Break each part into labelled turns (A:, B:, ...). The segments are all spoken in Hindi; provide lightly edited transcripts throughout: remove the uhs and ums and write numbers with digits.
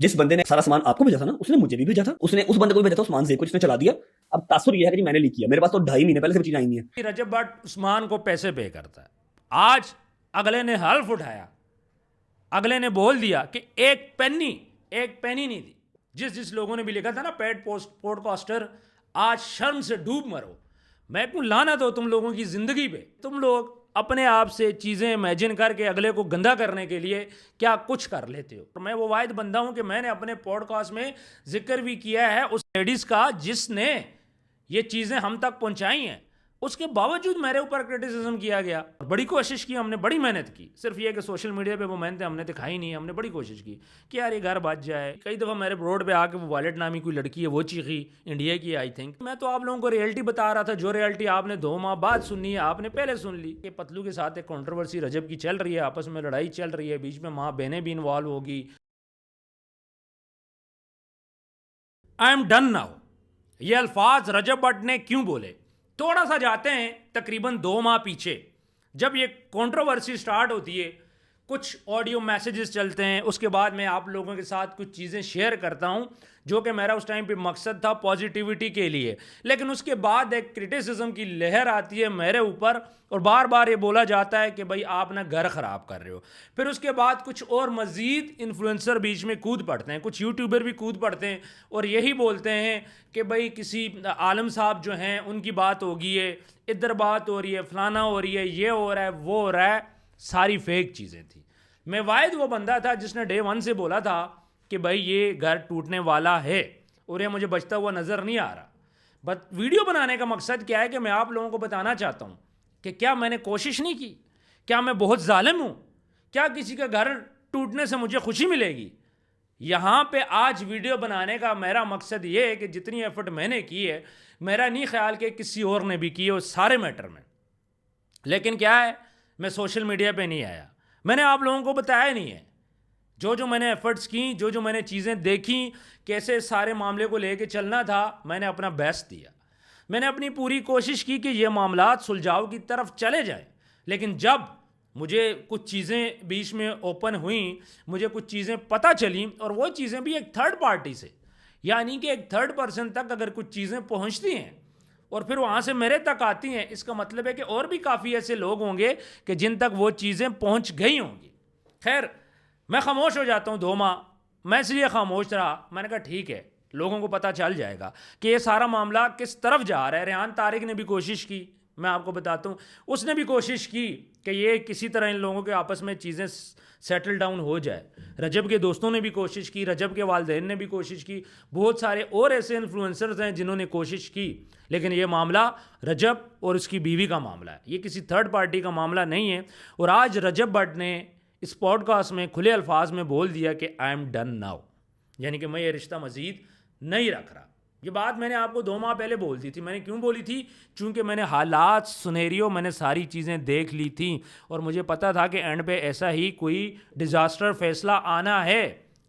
A: जिस बंदे ने सारा सामान आपको भेजा था ना, उसने मुझे भी भेजा था, उसने उस बंदे को भी भेजा था, उस्मान ज़ेब को, जिसने चला दिया। अब तासुर ये है कि जी मैंने लीक किया, मेरे पास तो 2.5 महीने पहले से चीजें आई हुई हैं।
B: रजब भट्ट उस्मान को पैसे पे करता है। आज अगले ने हल्फ उठाया, अगले ने बोल दिया कि एक पेनी नहीं दी। जिस जिस लोगों ने भी लिखा था ना पेड पोस्ट पॉडकास्टर, आज शर्म से डूब मरो। मैं क्यों लाना दो तुम लोगों की जिंदगी पे। तुम लोग अपने आप से चीज़ें इमेजिन करके अगले को गंदा करने के लिए क्या कुछ कर लेते हो। और मैं वो वाहिद बंदा हूं कि मैंने अपने पॉडकास्ट में जिक्र भी किया है उस लेडीज़ का जिसने ये चीज़ें हम तक पहुंचाई हैं। उसके बावजूद मेरे ऊपर क्रिटिसिज्म किया गया। बड़ी कोशिश की हमने, बड़ी मेहनत की। सिर्फ ये कि सोशल मीडिया पे वो मेहनत हमने दिखाई नहीं। हमने बड़ी कोशिश की कि यार ये घर बच जाए। कई दफ़ा मेरे रोड पे आके वो वॉलेट नामी कोई लड़की है, वो चीखी, इंडिया की आई थिंक। मैं तो आप लोगों को रियलिटी बता रहा था, जो रियलिटी आपने 2 माह बाद सुननी है आपने पहले सुन ली। ये पतलू के साथ एक कॉन्ट्रोवर्सी रजब की चल रही है, आपस में लड़ाई चल रही है, बीच में माँ बहनें भी इन्वॉल्व होगी। आई एम डन नाउ, ये अल्फाज रजब भट्ट ने क्यों बोले। थोड़ा सा जाते हैं तकरीबन 2 माह पीछे, जब ये कंट्रोवर्सी स्टार्ट होती है। कुछ ऑडियो मैसेजेस चलते हैं, उसके बाद मैं आप लोगों के साथ कुछ चीज़ें शेयर करता हूं जो कि मेरा उस टाइम पे मकसद था पॉजिटिविटी के लिए। लेकिन उसके बाद एक क्रिटिसिज्म की लहर आती है मेरे ऊपर और बार बार ये बोला जाता है कि भाई आप ना घर ख़राब कर रहे हो। फिर उसके बाद कुछ और मज़ीद इन्फ्लुएंसर बीच में कूद पड़ते हैं, कुछ यूट्यूबर भी कूद पड़ते हैं और यही बोलते हैं कि भाई किसी आलम साहब जो हैं उनकी बात होगी है, इधर बात हो रही है, फलाना हो रही है, ये हो रहा है, वो हो रहा है। सारी फेक चीज़ें थी। मैं वाहिद वो बंदा था जिसने डे 1 से बोला था कि भाई ये घर टूटने वाला है और ये मुझे बचता हुआ नज़र नहीं आ रहा। बट वीडियो बनाने का मकसद क्या है कि मैं आप लोगों को बताना चाहता हूँ कि क्या मैंने कोशिश नहीं की, क्या मैं बहुत जालिम हूँ, क्या किसी का घर टूटने से मुझे खुशी मिलेगी। यहाँ पे आज वीडियो बनाने का मेरा मकसद ये है कि जितनी एफर्ट मैंने की है, मेरा नहीं ख्याल कि किसी और ने भी की है उस सारे मैटर में। लेकिन क्या है, मैं सोशल मीडिया पे नहीं आया, मैंने आप लोगों को बताया नहीं है जो जो मैंने एफर्ट्स की, जो जो मैंने चीज़ें देखी, कैसे सारे मामले को लेके चलना था। मैंने अपना बेस्ट दिया, मैंने अपनी पूरी कोशिश की कि ये मामलात सुलझाव की तरफ चले जाएं। लेकिन जब मुझे कुछ चीज़ें बीच में ओपन हुई, मुझे कुछ चीज़ें पता चली और वो चीज़ें भी एक थर्ड पार्टी से, यानी कि एक थर्ड पर्सन तक अगर कुछ चीज़ें पहुंचती हैं और फिर वहाँ से मेरे तक आती हैं, इसका मतलब है कि और भी काफ़ी ऐसे लोग होंगे कि जिन तक वो चीज़ें पहुँच गई होंगी। खैर, मैं खामोश हो जाता हूँ 2 माह। मैं इसलिए खामोश रहा, मैंने कहा ठीक है, लोगों को पता चल जाएगा कि ये सारा मामला किस तरफ जा रहा है। रेहान तारिक ने भी कोशिश की, मैं आपको बताता हूँ, उसने भी कोशिश की कि ये किसी तरह इन लोगों के आपस में चीज़ें सेटल डाउन हो जाए। रजब के दोस्तों ने भी कोशिश की, रजब के वालिदैन ने भी कोशिश की, बहुत सारे और ऐसे इन्फ्लुएंसर्स हैं जिन्होंने कोशिश की। लेकिन ये मामला रजब और उसकी बीवी का मामला है, ये किसी थर्ड पार्टी का मामला नहीं है। और आज रजब भट्ट ने इस पॉडकास्ट में खुले अल्फाज में बोल दिया कि आई एम डन नाउ, यानी कि मैं ये रिश्ता मज़ीद नहीं रख रहा। ये बात मैंने आपको 2 माह पहले बोल दी थी। मैंने क्यों बोली थी? चूँकि मैंने हालात, सुनेरियो, मैंने सारी चीज़ें देख ली थी और मुझे पता था कि एंड पे ऐसा ही कोई डिज़ास्टर फैसला आना है।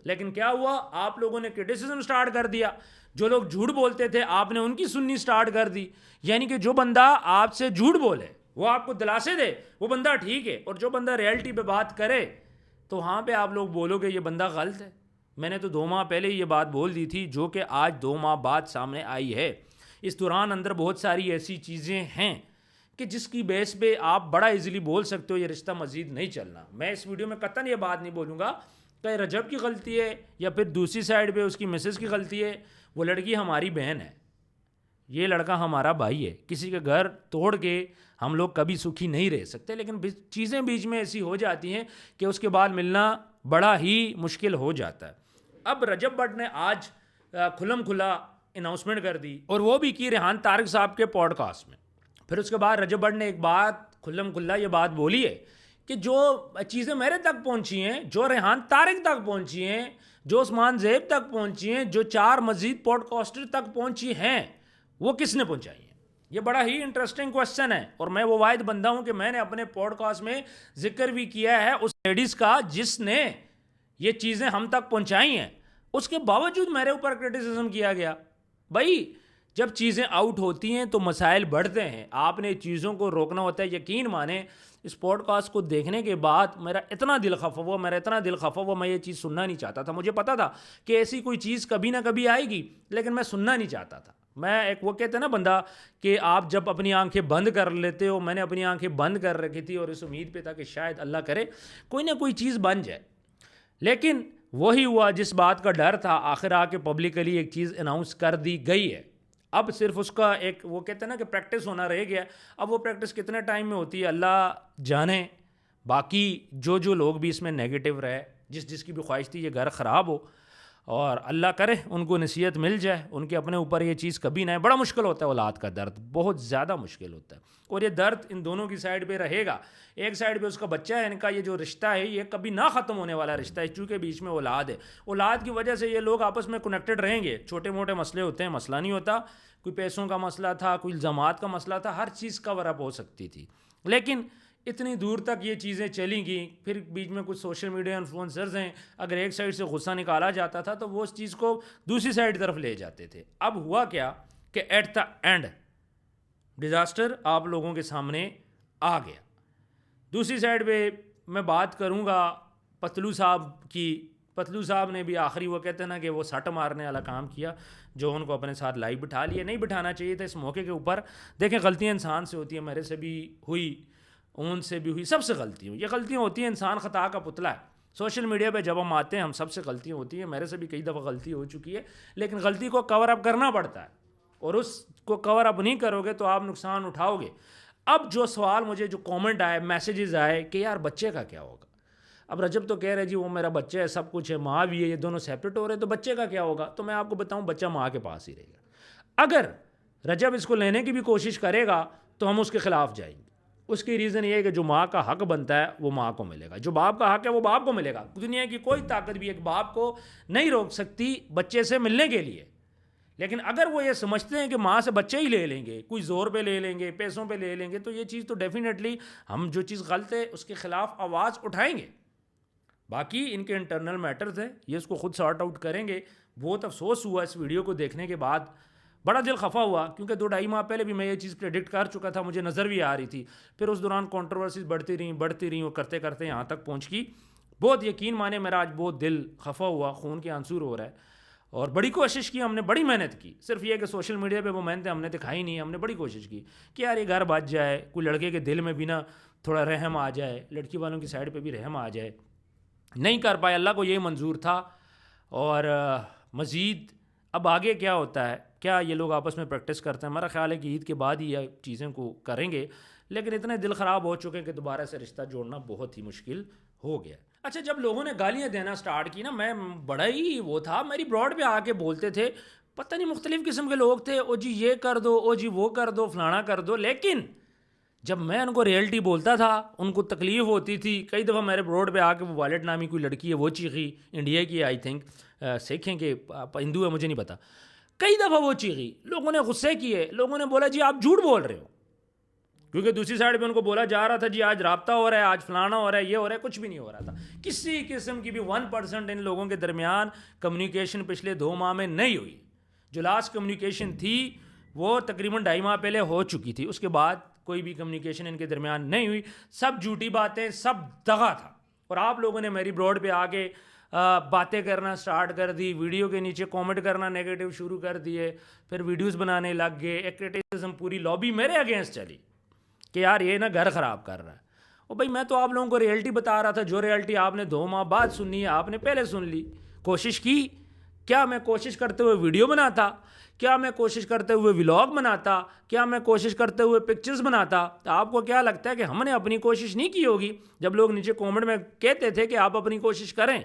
B: लेकिन क्या हुआ, आप लोगों ने क्रिटिसिज्म स्टार्ट कर दिया। जो लोग झूठ बोलते थे आपने उनकी सुननी स्टार्ट कर दी। यानी कि जो बंदा आपसे झूठ बोले, वो आपको दिलासे दे, वो बंदा ठीक है, और जो बंदा रियलिटी पे बात करे तो वहाँ पे आप लोग बोलोगे ये बंदा गलत है। मैंने तो 2 माह पहले ये बात बोल दी थी, जो कि आज 2 माह बाद सामने आई है। इस दौरान अंदर बहुत सारी ऐसी चीज़ें हैं कि जिसकी बेस पे आप बड़ा इजीली बोल सकते हो ये रिश्ता मज़ीद नहीं चलना। मैं इस वीडियो में कतई ये बात नहीं बोलूँगा कि रजब की गलती है या फिर दूसरी साइड पे उसकी मिसेस की गलती है। वो लड़की हमारी बहन है, ये लड़का हमारा भाई है। किसी के घर तोड़ के हम लोग कभी सुखी नहीं रह सकते, लेकिन चीज़ें बीच में ऐसी हो जाती हैं कि उसके बाद मिलना बड़ा ही मुश्किल हो जाता है। अब रजब भट्ट ने आज खुलम खुला अनाउंसमेंट कर दी और वो भी की रेहान तारिक साहब के पॉडकास्ट में। फिर उसके बाद रजब भट्ट ने एक बात खुल्लम खुल्ला ये बात बोली है कि जो चीज़ें मेरे तक पहुंची हैं, जो रेहान तारिक तक पहुंची हैं, जो उस्मान ज़ेब तक पहुंची हैं, जो 4 मज़ीद पॉडकास्टर तक पहुंची हैं, वो किसने पहुंचाई हैं? ये बड़ा ही इंटरेस्टिंग क्वेश्चन है। और मैं वो वाहिद बंदा हूं कि मैंने अपने पॉडकास्ट में जिक्र भी किया है उस लेडीज़ का जिसने ये चीज़ें हम तक पहुंचाई हैं। उसके बावजूद मेरे ऊपर क्रिटिसिज्म किया गया। भाई, जब चीज़ें आउट होती हैं तो मसाइल बढ़ते हैं, आपने चीज़ों को रोकना होता है। यकीन माने, इस पॉडकास्ट को देखने के बाद मेरा इतना दिल खफा हुआ, मैं ये चीज़ सुनना नहीं चाहता था। मुझे पता था कि ऐसी कोई चीज़ कभी ना कभी आएगी, लेकिन मैं सुनना नहीं चाहता था। मैं एक वो कहते हैं ना बंदा कि आप जब अपनी आंखें बंद कर लेते हो, मैंने अपनी आंखें बंद कर रखी थी और इस उम्मीद पे था कि शायद अल्लाह करे कोई ना कोई चीज़ बन जाए। लेकिन वही हुआ जिस बात का डर था, आखिर आके पब्लिकली एक चीज़ अनाउंस कर दी गई है। अब सिर्फ उसका एक वो कहते हैं ना कि प्रैक्टिस होना रह गया। अब वो प्रैक्टिस कितने टाइम में होती है अल्लाह जाने। बाकी जो लोग भी इसमें नेगेटिव रहे, जिसकी भी ख्वाहिश थी ये घर ख़राब हो, और अल्लाह करे उनको नसीहत मिल जाए, उनके अपने ऊपर ये चीज़ कभी ना है। बड़ा मुश्किल होता है औलाद का दर्द, बहुत ज़्यादा मुश्किल होता है, और ये दर्द इन दोनों की साइड पे रहेगा। एक साइड पे उसका बच्चा है, इनका ये जो रिश्ता है ये कभी ना ख़त्म होने वाला रिश्ता है, चूँकि बीच में औलाद है। औलाद की वजह से ये लोग आपस में कनेक्टेड रहेंगे। छोटे मोटे मसले होते हैं, मसला नहीं होता, कोई पैसों का मसला था, कोई इल्ज़ामात का मसला था, हर चीज़ कवर अप हो सकती थी। लेकिन इतनी दूर तक ये चीज़ें चली गई। फिर बीच में कुछ सोशल मीडिया इन्फ्लुएंसर्स हैं, अगर एक साइड से गुस्सा निकाला जाता था तो वो उस चीज़ को दूसरी साइड तरफ ले जाते थे। अब हुआ क्या कि एट द एंड डिज़ास्टर आप लोगों के सामने आ गया। दूसरी साइड पे मैं बात करूँगा पतलू साहब की। पतलू साहब ने भी आखिरी वो कहते हैं ना कि वो सट मारने वाला काम किया, जो उनको अपने साथ लाइव बिठा लिया। नहीं बिठाना चाहिए था इस मौके के ऊपर। देखें, गलतियाँ इंसान से होती हैं, मेरे से भी हुई, उनसे भी हुई, सबसे गलती हुई। ये गलतियाँ होती हैं, इंसान ख़ता का पुतला है। सोशल मीडिया पे जब हम आते हैं हम सबसे गलतियाँ होती हैं, मेरे से भी कई दफ़ा गलती हो चुकी है, लेकिन गलती को कवर अप करना पड़ता है, और उसको कवर अप नहीं करोगे तो आप नुकसान उठाओगे। अब जो सवाल मुझे, जो कमेंट आए, मैसेजेस आए कि यार बच्चे का क्या होगा। अब रजब तो कह रहे जी वो मेरा बच्चा है, सब कुछ है, माँ भी है, ये दोनों सेपरेट हो रहे हैं, तो बच्चे का क्या होगा। तो मैं आपको बताऊँ, बच्चा माँ के पास ही रहेगा। अगर रजब इसको लेने की भी कोशिश करेगा तो हम उसके ख़िलाफ़ जाएंगे। उसकी रीज़न ये है कि जो माँ का हक बनता है वो माँ को मिलेगा, जो बाप का हक है वो बाप को मिलेगा। दुनिया की कोई ताकत भी एक बाप को नहीं रोक सकती बच्चे से मिलने के लिए। लेकिन अगर वो ये समझते हैं कि माँ से बच्चे ही ले लेंगे, कोई ज़ोर पे ले लेंगे, पैसों पे ले लेंगे, तो ये चीज़ तो डेफिनेटली हम जो चीज़ गलत है उसके ख़िलाफ़ आवाज़ उठाएंगे। बाकी इनके इंटरनल मैटर्स है, ये इसको खुद सॉर्ट आउट करेंगे। बहुत अफसोस हुआ इस वीडियो को देखने के बाद, बड़ा दिल खफा हुआ, क्योंकि 2-2.5 माह पहले भी मैं ये चीज़ प्रेडिक्ट कर चुका था, मुझे नज़र भी आ रही थी। फिर उस दौरान कंट्रोवर्सीज बढ़ती रहीं और करते करते यहाँ तक पहुँच गई। बहुत यकीन माने मेरा आज बहुत दिल खफा हुआ, खून के आंसू रो रहा है। और बड़ी कोशिश की हमने, बड़ी मेहनत की। सिर्फ ये कि सोशल मीडिया पे वो मेहनत हमने दिखाई नहीं, हमने बड़ी कोशिश की कि यार ये घर बच जाए, कोई लड़के के दिल में भी ना थोड़ा रहम आ जाए, लड़की वालों की साइड पर भी रहम आ जाए। नहीं कर पाए, अल्लाह को यही मंजूर था। और मज़ीद अब आगे क्या होता है, क्या ये लोग आपस में प्रैक्टिस करते हैं, मेरा ख्याल है कि ईद के बाद ही ये चीज़ें को करेंगे। लेकिन इतने दिल ख़राब हो चुके हैं कि दोबारा से रिश्ता जोड़ना बहुत ही मुश्किल हो गया। अच्छा, जब लोगों ने गालियाँ देना स्टार्ट की ना, मैं बड़ा ही वो था, मेरी ब्रॉड पे आके बोलते थे, पता नहीं मुख्तलिफ़ किस्म के लोग थे, ओ जी ये कर दो, ओ जी वो कर दो, फलाना कर दो। लेकिन जब मैं उनको रियलिटी बोलता था उनको तकलीफ़ होती थी। कई दफ़ा मेरे ब्रोड पे आके, वो वालेट नामी कोई लड़की है वो चीखी, इंडिया की आई थिंक, सीखें कि हिंदू है मुझे नहीं पता, कई दफ़ा वो चीखी, लोगों ने गुस्से किए, लोगों ने बोला जी आप झूठ बोल रहे हो, क्योंकि दूसरी साइड पे उनको बोला जा रहा था जी आज राब्ता हो रहा है, आज फलाना हो रहा है, ये हो रहा है, कुछ भी नहीं हो रहा था। किसी किस्म की भी 1% इन लोगों के दरमियान कम्युनिकेशन पिछले 2 माह में नहीं हुई। जो लास्ट कम्युनिकेशन थी वो तकरीबन 2.5 माह पहले हो चुकी थी, उसके बाद कोई भी कम्युनिकेशन इनके दरमियान नहीं हुई। सब झूठी बातें, सब दगा था। और आप लोगों ने मेरी ब्रॉड पे आके बातें करना स्टार्ट कर दी, वीडियो के नीचे कमेंट करना नेगेटिव शुरू कर दिए, फिर वीडियोस बनाने लग गए। एक क्रिटिसिज्म पूरी लॉबी मेरे अगेंस्ट चली कि यार ये ना घर ख़राब कर रहा है। और भाई मैं तो आप लोगों को रियलिटी बता रहा था, जो रियलिटी आपने 2 माह बाद सुननी है आपने पहले सुन ली। कोशिश की, क्या मैं कोशिश करते हुए वीडियो बनाता, क्या मैं कोशिश करते हुए व्लॉग बनाता, क्या मैं कोशिश करते हुए पिक्चर्स बनाता। तो आपको क्या लगता है कि हमने अपनी कोशिश नहीं की होगी? जब लोग नीचे कमेंट में कहते थे कि आप अपनी कोशिश करें,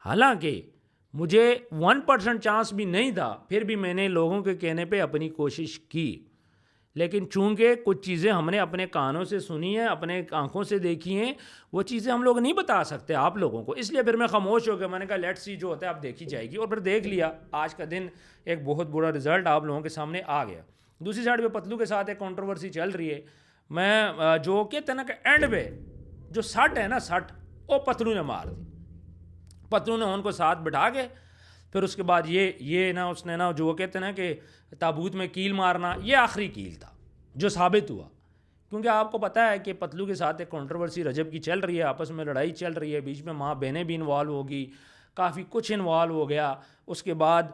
B: हालांकि मुझे 1% चांस भी नहीं था, फिर भी मैंने लोगों के कहने पे अपनी कोशिश की। लेकिन चूंकि कुछ चीज़ें हमने अपने कानों से सुनी हैं, अपने आंखों से देखी हैं, वो चीज़ें हम लोग नहीं बता सकते आप लोगों को, इसलिए फिर मैं खामोश हो गया। मैंने कहा लेट्स सी, जो होता है अब देखी जाएगी। और फिर देख लिया, आज का दिन एक बहुत बुरा रिजल्ट आप लोगों के सामने आ गया। दूसरी साइड पे पतलू के साथ एक कंट्रोवर्सी चल रही है। मैं जो कहते हैं ना कि एंड पे जो सट है ना, सट वो पतलू ने मार दी। पतलू ने उनको साथ बिठा के फिर उसके बाद ये ना उसने ना, जो वो कहते हैं ना कि ताबूत में कील मारना, ये आखिरी कील था जो साबित हुआ क्योंकि आपको पता है कि पतलू के साथ एक कंट्रोवर्सी रजब की चल रही है, आपस में लड़ाई चल रही है, बीच में माँ बहनें भी इन्वॉल्व होगी, काफ़ी कुछ इन्वॉल्व हो गया। उसके बाद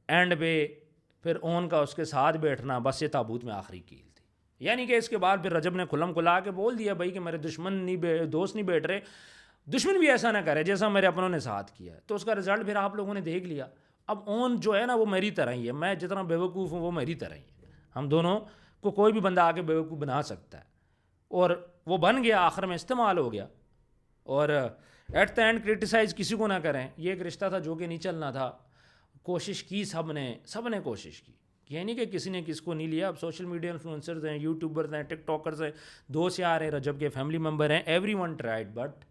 B: एंड पे फिर ओन का उसके साथ बैठना बस ये ताबूत में आखिरी कील थी। यानी कि इसके बाद फिर रजब ने खुलम खुला के बोल दिया भाई कि मेरे दोस्त नहीं बैठ रहे, दुश्मन भी ऐसा ना करे जैसा मेरे अपनों ने साथ किया। तो उसका रिजल्ट फिर आप लोगों ने देख लिया। अब ओन जो है ना वो मेरी तरह ही है, मैं जितना बेवकूफ़ हूँ वो मेरी तरह ही है। हम दोनों को कोई भी बंदा आके बेवकूफ़ बना सकता है, और वो बन गया, आखिर में इस्तेमाल हो गया। और एट द एंड क्रिटिसाइज़ किसी को ना करें, ये एक रिश्ता था जो कि नहीं चलना था। कोशिश की सब ने कोशिश की, ये नहीं कि किसी ने किसको नहीं लिया। अब सोशल मीडिया इन्फ्लुएंसर्स हैं, यूट्यूबर्स हैं, टिकटॉकर्स हैं, दोस्त यार हैं, रजब के फैमिली मेम्बर हैं, एवरीवन ट्राइड, बट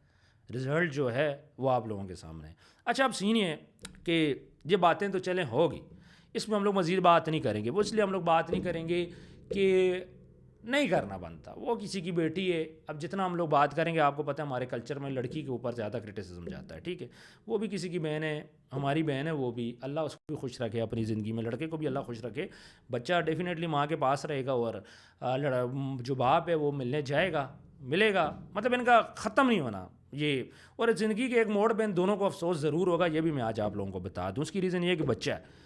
B: रिज़ल्ट जो है वो आप लोगों के सामने है। अच्छा, अब सीन ये है कि ये बातें तो चलें होगी, इसमें हम लोग मज़ीद बात नहीं करेंगे। वो इसलिए हम लोग बात नहीं करेंगे कि नहीं करना बनता, वो किसी की बेटी है। अब जितना हम लोग बात करेंगे, आपको पता है हमारे कल्चर में लड़की के ऊपर ज़्यादा क्रिटिसिज्म जाता है, ठीक है। वो भी किसी की बहन है, हमारी बहन है, वो भी, अल्लाह उसको भी खुश रखे अपनी ज़िंदगी में, लड़के को भी अल्लाह खुश रखे। बच्चा डेफिनेटली माँ के पास रहेगा, और जो बाप है वो मिलने जाएगा, मिलेगा, मतलब इनका ख़त्म नहीं होना ये। और ज़िंदगी के एक मोड़ पे इन दोनों को अफसोस ज़रूर होगा, ये भी मैं आज आप लोगों को बता दूँ। उसकी रीज़न ये है कि बच्चा है,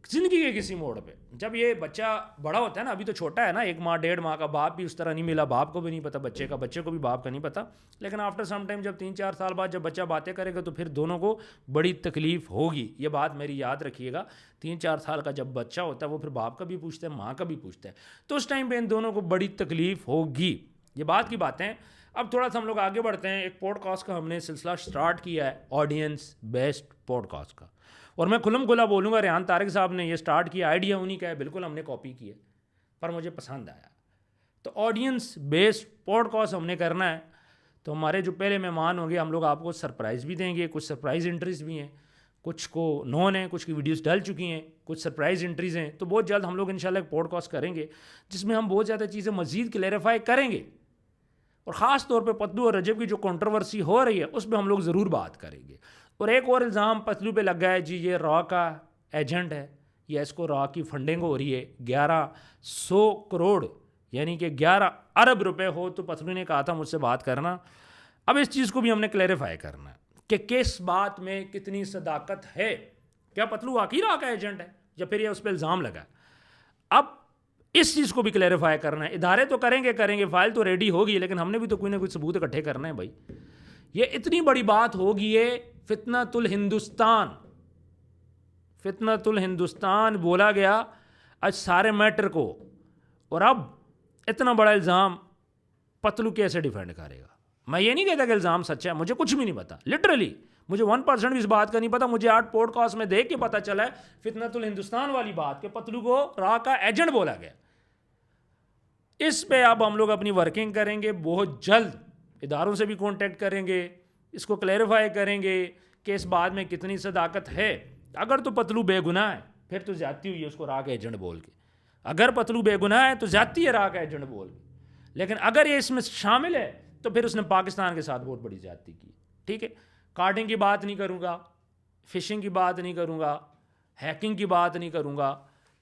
B: ज़िंदगी के किसी मोड़ पे जब ये बच्चा बड़ा होता है ना, अभी तो छोटा है ना, 1 माह 1.5 माह का, बाप भी उस तरह नहीं मिला, बाप को भी नहीं पता बच्चे का, बच्चे को भी बाप का नहीं पता। लेकिन आफ्टर सम टाइम, जब 3-4 साल बाद जब बच्चा बातें करेगा, तो फिर दोनों को बड़ी तकलीफ़ होगी। ये बात मेरी याद रखिएगा। 3-4 साल का जब बच्चा होता है, वो फिर बाप का भी पूछता है, माँ का भी पूछता है, तो उस टाइम पर इन दोनों को बड़ी तकलीफ़ होगी। ये बात की बातें। अब थोड़ा सा हम लोग आगे बढ़ते हैं। एक पॉडकास्ट का हमने सिलसिला स्टार्ट किया है, ऑडियंस बेस्ड पॉडकास्ट का, और मैं खुलम खुला बोलूँगा, रेहान तारिक साहब ने ये स्टार्ट किया, आइडिया उन्हीं का है, बिल्कुल हमने कॉपी की है, पर मुझे पसंद आया। तो ऑडियंस बेस्ड पॉडकास्ट हमने करना है। तो हमारे जो पहले मेहमान होंगे, हम लोग आपको सरप्राइज़ भी देंगे, कुछ सरप्राइज़ एंट्रीज़ भी हैं, कुछ को नोन है, कुछ की वीडियोस डल चुकी हैं, कुछ सरप्राइज़ एंट्रीज़ हैं। तो बहुत जल्द हम लोग इंशाल्लाह एक पॉडकास्ट करेंगे जिसमें हम बहुत ज़्यादा चीज़ें मज़ीद क्लैरिफाई करेंगे, और ख़ास तौर पे पतलू और रजब की जो कंट्रोवर्सी हो रही है उस पर हम लोग ज़रूर बात करेंगे। और एक और इल्ज़ाम पतलू पे लग गया है जी, ये रॉ का एजेंट है, या इसको रॉ की फंडिंग हो रही है। 1100 करोड़ यानी कि 11 अरब रुपए हो, तो पतलू ने कहा था मुझसे बात करना। अब इस चीज़ को भी हमने क्लैरिफाई करना है कि किस बात में कितनी सदाकत है। क्या पतलू वाकई रॉ का एजेंट है, या फिर ये उस पर इल्ज़ाम लगा। अब इस चीज़ को भी क्लैरिफाई करना है। इदारे तो करेंगे, फाइल तो रेडी होगी, लेकिन हमने भी तो कोई ना कोई सबूत इकट्ठे करना है भाई। ये इतनी बड़ी बात होगी, ये फितनतुल हिंदुस्तान बोला गया आज सारे मैटर को, और अब इतना बड़ा इल्ज़ाम पतलू कैसे डिफेंड करेगा। मैं ये नहीं कहता कि इल्ज़ाम सच्चा है, मुझे कुछ भी नहीं पता, लिटरली मुझे 1% भी इस बात का नहीं पता। मुझे 8 पॉडकास्ट में देख के पता चला है फितनतुल हिंदुस्तान वाली बात के पतलू को रॉ का एजेंट बोला गया। इस पे अब हम लोग अपनी वर्किंग करेंगे, बहुत जल्द इदारों से भी कांटेक्ट करेंगे, इसको क्लैरिफाई करेंगे कि इस बात में कितनी सदाकत है। अगर तो पतलू बेगुनाह है फिर तो ज़्यादती हुई है उसको रॉ का एजेंट बोल के, अगर पतलू बेगुनाह है तो ज़्यादती है रॉ का एजेंट बोल के। लेकिन अगर ये इसमें शामिल है तो फिर उसने पाकिस्तान के साथ बहुत बड़ी ज़्यादती की, ठीक है। कार्डिंग की बात नहीं करूँगा, फ़िशिंग की बात नहीं करूँगा, हैकिंग की बात नहीं करूँगा,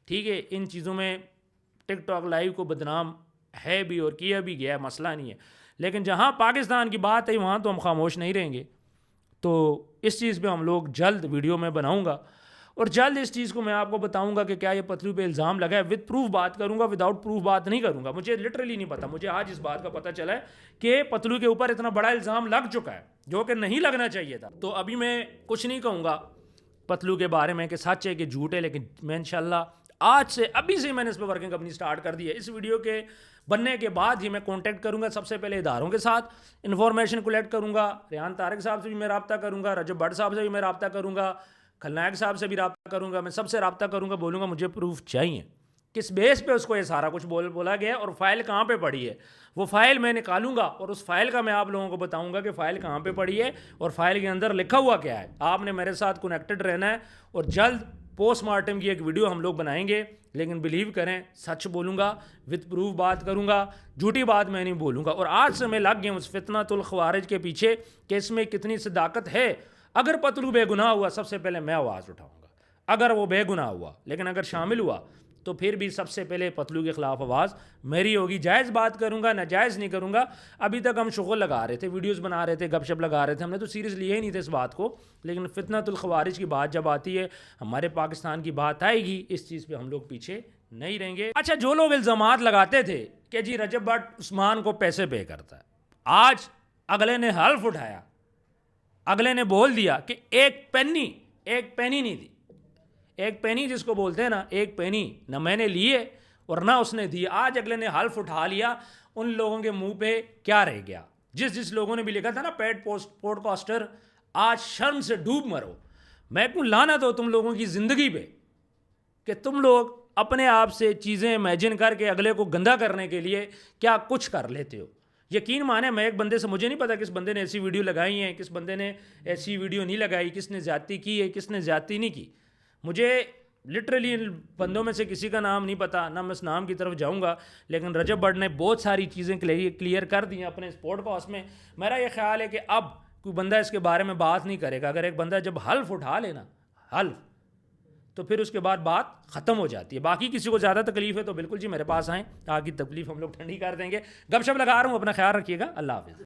B: ठीक है। इन चीज़ों में टिकटॉक लाइव को बदनाम है भी और किया भी गया, मसला नहीं है। लेकिन जहाँ पाकिस्तान की बात है वहाँ तो हम खामोश नहीं रहेंगे। तो इस चीज़ पे हम लोग जल्द वीडियो में बनाऊँगा, और जल्द इस चीज़ को मैं आपको बताऊंगा कि क्या ये पतलू पे इल्ज़ाम लगा है। विद प्रूफ बात करूंगा, विदाउट प्रूफ बात नहीं करूंगा। मुझे लिटरली नहीं पता, मुझे आज इस बात का पता चला है कि पतलू के ऊपर इतना बड़ा इल्ज़ाम लग चुका है जो कि नहीं लगना चाहिए था। तो अभी मैं कुछ नहीं कहूँगा पतलू के बारे में कि सच है कि झूठ है, लेकिन मैं इंशाल्लाह आज से अभी से मैंने इस पर वर्किंग अपनी स्टार्ट कर दी है। इस वीडियो के बनने के बाद ही मैं कॉन्टैक्ट करूंगा सबसे पहले इदारों के साथ, इन्फॉर्मेशन कलेक्ट करूंगा, रेहान तारिक साहब से भी मैं रब्ता करूंगा, रजब भट्ट साहब से भी मैं रब्ता करूंगा, खलनायक साहब से भी रब्ता करूंगा, मैं सबसे रब्ता करूंगा, बोलूँगा मुझे प्रूफ चाहिए, किस बेस पे उसको ये सारा कुछ बोला गया है और फाइल कहाँ पे पड़ी है। वो फाइल मैं निकालूंगा और उस फाइल का मैं आप लोगों को बताऊंगा कि फ़ाइल कहाँ पे पड़ी है और फाइल के अंदर लिखा हुआ क्या है। आपने मेरे साथ कनेक्टेड रहना है, और जल्द पोस्टमार्टम की एक वीडियो हम लोग बनाएंगे। लेकिन बिलीव करें, सच बोलूँगा, विद प्रूफ बात करूँगा, झूठी बात मैं नहीं बोलूँगा। और आज से मैं लग गया उस फितनतुल ख़वारिज के पीछे कि इसमें कितनी सदाकत है। अगर पतलू बेगुनाह हुआ, सबसे पहले मैं आवाज़ उठाऊँगा, अगर वो बेगुनाह हुआ। लेकिन अगर शामिल हुआ तो फिर भी सबसे पहले पतलू के ख़िलाफ़ आवाज़ मेरी होगी। जायज़ बात करूँगा, नाजायज़ नहीं करूँगा। अभी तक हम शुगल लगा रहे थे, वीडियोस बना रहे थे, गपशप लगा रहे थे, हमने तो सीरियस लिया ही नहीं था इस बात को। लेकिन फितनतुल खवारिज की बात जब आती है, हमारे पाकिस्तान की बात आएगी, इस चीज़ पे हम लोग पीछे नहीं रहेंगे। अच्छा, जो लोग इल्ज़ामात लगाते थे कि जी रजब भट्ट उस्मान को पैसे पे करता है, आज अगले ने हल्फ उठाया, अगले ने बोल दिया कि एक पेनी नहीं दी। एक पेनी जिसको बोलते हैं ना, एक पेनी ना मैंने लिए और ना उसने दी। आज अगले ने हल्फ उठा लिया। उन लोगों के मुंह पे क्या रह गया? जिस लोगों ने भी लिखा था ना पेड पॉडकास्टर, आज शर्म से डूब मरो। मैं क्यों लानत हो तुम लोगों की ज़िंदगी पे कि तुम लोग अपने आप से चीज़ें इमेजिन करके अगले को गंदा करने के लिए क्या कुछ कर लेते हो। यकीन माने, मैं एक बंदे से, मुझे नहीं पता किस बंदे ने ऐसी वीडियो लगाई है, किस बंदे ने ऐसी वीडियो नहीं लगाई, किसने ज़्यादती की है, किसने ज़्यादती नहीं की। मुझे लिटरली इन बंदों में से किसी का नाम नहीं पता, ना मैं उस नाम की तरफ जाऊंगा। लेकिन रजब भट्ट ने बहुत सारी चीज़ें क्लियर कर दी हैं अपने इस पॉडकास्ट में। मेरा ये ख्याल है कि अब कोई बंदा इसके बारे में बात नहीं करेगा। अगर एक बंदा जब हल्फ उठा लेना, हल्फ, तो फिर उसके बाद बात ख़त्म हो जाती है। बाकी किसी को ज़्यादा तकलीफ है तो बिल्कुल जी मेरे पास आएँ, आगे तकलीफ हम लोग ठंडी कर देंगे। गपशप लगा रहा हूँ, अपना ख्याल रखिएगा। अल्लाह हाफिज़।